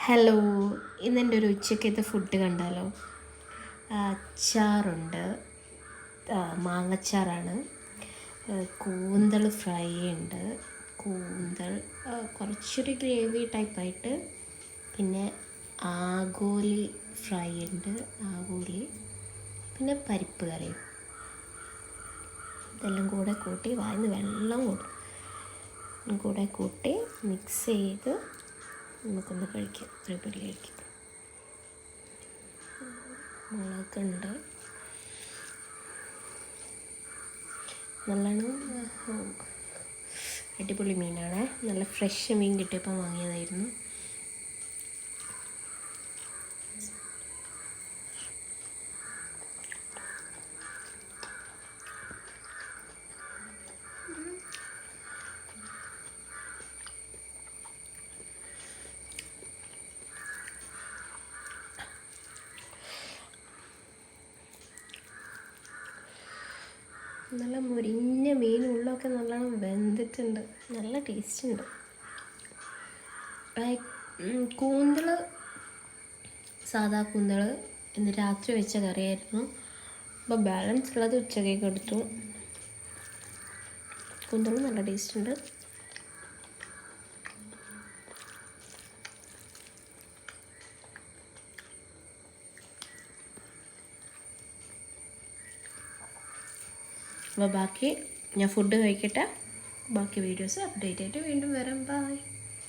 Hello, ഇന്നെൻ്റെ ഒരു ഉച്ചക്കത്തെ ഫുഡ് കണ്ടാലോ? അച്ചാറുണ്ട്, മാങ്ങച്ചാറാണ്. കൂന്തൽ ഫ്രൈ ഉണ്ട്. കൂന്തൽ കുറച്ചൊരു ഗ്രേവി ടൈപ്പായിട്ട്. പിന്നെ ആഗോലി ഫ്രൈ ഉണ്ട്, ആഗോലി. പിന്നെ പരിപ്പ് കറിയും. ഇതെല്ലാം കൂടെ കൂട്ടി വായിന്ന് വെള്ളം കൂടെ കൂട്ടി മിക്സ് ചെയ്ത് നമുക്കൊന്ന് കഴിക്കാം. ഒരു പിടി കഴിക്കാം. മുളകുണ്ട്, നല്ലോണം അടിപൊളി മീനാണ്. നല്ല ഫ്രഷ് മീൻ കിട്ടിയപ്പോൾ വാങ്ങിയതായിരുന്നു. നല്ല മുരിഞ്ഞ മീനുള്ളൊക്കെ നല്ലോണം വെന്തിട്ടുണ്ട്, നല്ല ടേസ്റ്റ് ഉണ്ട്. കൂന്തൽ സാധാ കൂന്തൽ ഇന്ന് രാത്രി വെച്ച കറിയായിരുന്നു. അപ്പോൾ ബാലൻസ് ഉള്ളത് ഉച്ചക്കേക്ക് എടുത്തു. കൂന്തൽ നല്ല ടേസ്റ്റ് ഉണ്ട്. അപ്പോൾ ബാക്കി ഞാൻ ഫുഡ് കഴിക്കട്ടെ. ബാക്കി വീഡിയോസ് അപ്ഡേറ്റ് ആയിട്ട് വീണ്ടും വരാം. ബൈ.